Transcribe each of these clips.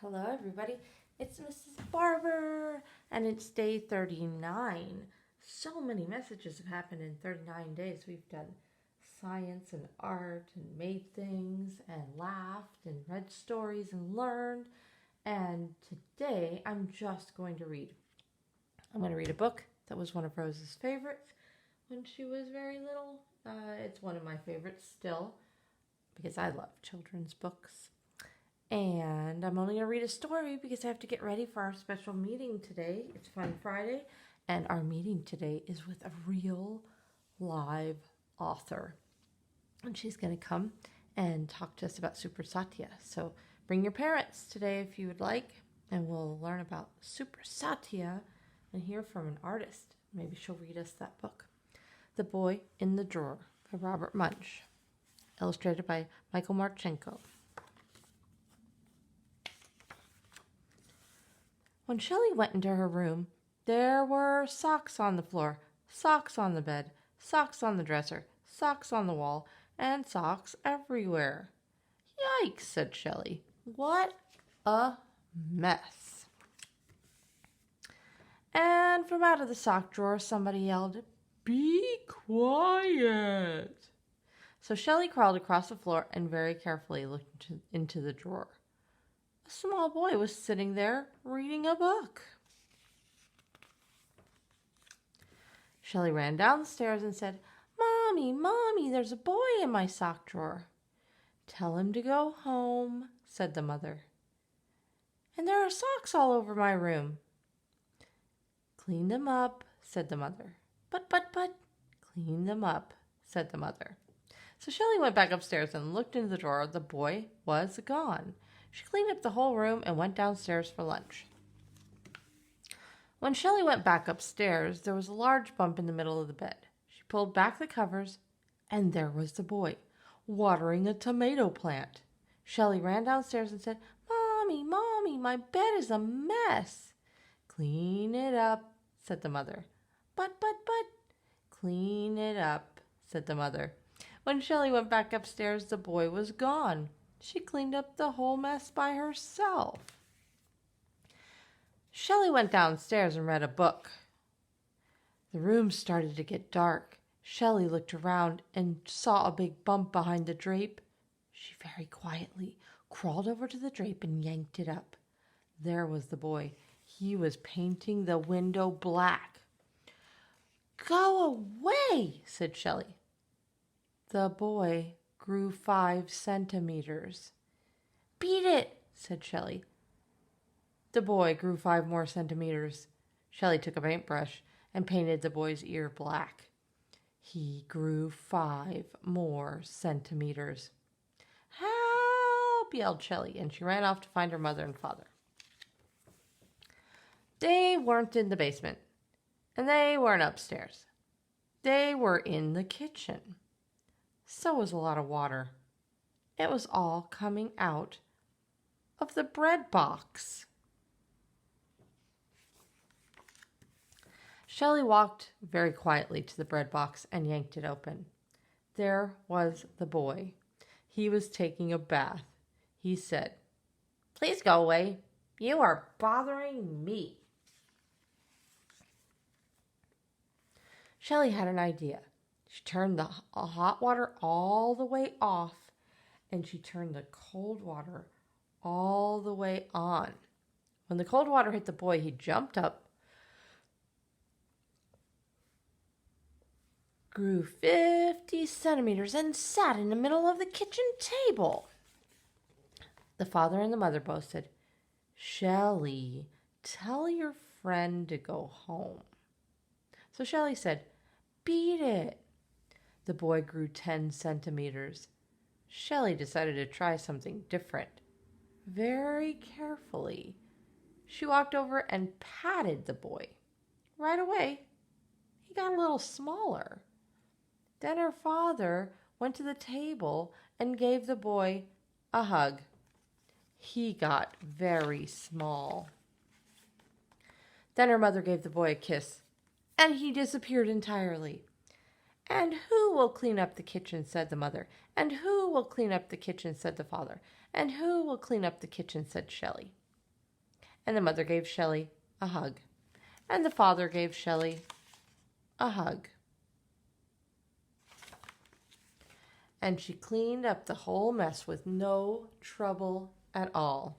Hello, everybody. It's Mrs. Barber, and it's day 39. So many messages have happened in 39 days. We've done science and art and made things and laughed and read stories and learned. And today I'm just going to read. I'm going to read a book that was one of Rose's favorites when she was very little. It's one of my favorites still because I love children's books. And I'm only going to read a story because I have to get ready for our special meeting today. It's Fun Friday, and our meeting today is with a real live author. And she's going to come and talk to us about Super Satya. So bring your parents today if you would like, and we'll learn about Super Satya and hear from an artist. Maybe she'll read us that book. The Boy in the Drawer by Robert Munch, illustrated by Michael Marchenko. When Shelley went into her room, there were socks on the floor, socks on the bed, socks on the dresser, socks on the wall, and socks everywhere. Yikes, said Shelley. What a mess. And from out of the sock drawer, somebody yelled, "Be quiet." So Shelley crawled across the floor and very carefully looked into the drawer. A small boy was sitting there reading a book. Shelley ran downstairs and said, "Mommy, Mommy, there's a boy in my sock drawer." "Tell him to go home," said the mother. "And there are socks all over my room." "Clean them up," said the mother. But, clean them up," said the mother. So Shelley went back upstairs and looked into the drawer. The boy was gone. She cleaned up the whole room and went downstairs for lunch. When Shelley went back upstairs, there was a large bump in the middle of the bed. She pulled back the covers, and there was the boy, watering a tomato plant. Shelley ran downstairs and said, "Mommy, Mommy, my bed is a mess." "Clean it up," said the mother. But, clean it up," said the mother. When Shelley went back upstairs, the boy was gone. She cleaned up the whole mess by herself. Shelley went downstairs and read a book. The room started to get dark. Shelley looked around and saw a big bump behind the drape. She very quietly crawled over to the drape and yanked it up. There was the boy. He was painting the window black. "Go away," said Shelley. The boy grew 5 centimeters. "Beat it," said Shelley. The boy grew 5 more centimeters. Shelley took a paintbrush and painted the boy's ear black. He grew 5 more centimeters. "Help!" yelled Shelley, and she ran off to find her mother and father. They weren't in the basement, and they weren't upstairs. They were in the kitchen. So was a lot of water. It was all coming out of the bread box. Shelley walked very quietly to the bread box and yanked it open. There was the boy. He was taking a bath. He said, "Please go away. You are bothering me." Shelley had an idea. She turned the hot water all the way off, and she turned the cold water all the way on. When the cold water hit the boy, he jumped up, grew 50 centimeters, and sat in the middle of the kitchen table. The father and the mother both said, "Shelley, tell your friend to go home." So Shelley said, "Beat it." The boy grew 10 centimeters. Shelley decided to try something different. Very carefully, she walked over and patted the boy. Right away, he got a little smaller. Then her father went to the table and gave the boy a hug. He got very small. Then her mother gave the boy a kiss, and he disappeared entirely. "And who will clean up the kitchen?" said the mother. "And who will clean up the kitchen?" said the father. "And who will clean up the kitchen?" said Shelley. And the mother gave Shelley a hug. And the father gave Shelley a hug. And she cleaned up the whole mess with no trouble at all.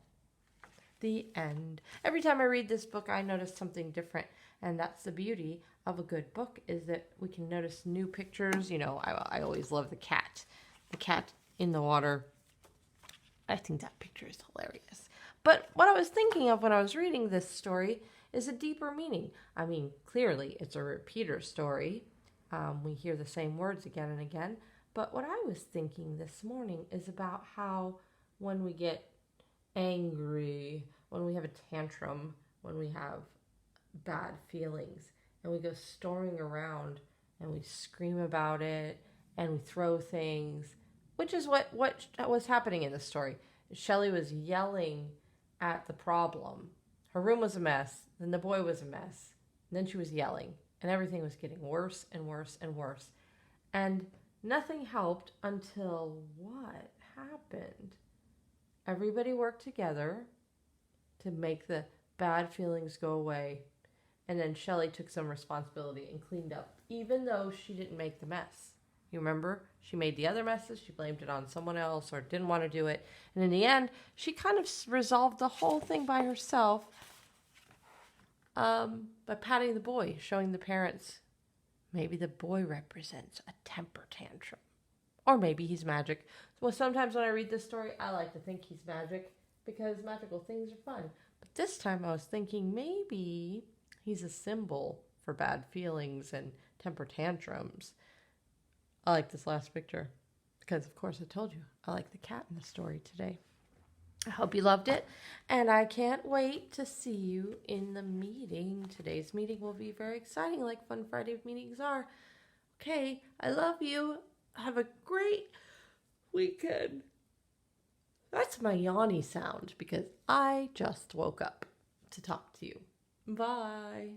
The end. Every time I read this book, I notice something different. And that's the beauty of a good book, is that we can notice new pictures. You know, I always love the cat. The cat in the water. I think that picture is hilarious. But what I was thinking of when I was reading this story is a deeper meaning. I mean, clearly it's a repeater story. We hear the same words again and again. But what I was thinking this morning is about how when we get angry, when we have a tantrum, when we have bad feelings, and we go storming around and we scream about it and we throw things, which is what was happening in the story. Shelley was yelling at the problem. Her room was a mess, then the boy was a mess, and then she was yelling, and everything was getting worse and worse and worse. And nothing helped until what happened? Everybody worked together to make the bad feelings go away. And then Shelley took some responsibility and cleaned up, even though she didn't make the mess. You remember? She made the other messes. She blamed it on someone else or didn't want to do it. And in the end, she kind of resolved the whole thing by herself by patting the boy, showing the parents maybe the boy represents a temper tantrum. Or maybe he's magic. Well, sometimes when I read this story, I like to think he's magic because magical things are fun. But this time I was thinking maybe he's a symbol for bad feelings and temper tantrums. I like this last picture because, of course, I told you I like the cat in the story today. I hope you loved it, and I can't wait to see you in the meeting. Today's meeting will be very exciting, like Fun Friday meetings are. Okay, I love you. Have a great weekend. That's my yawny sound because I just woke up to talk to you. Bye.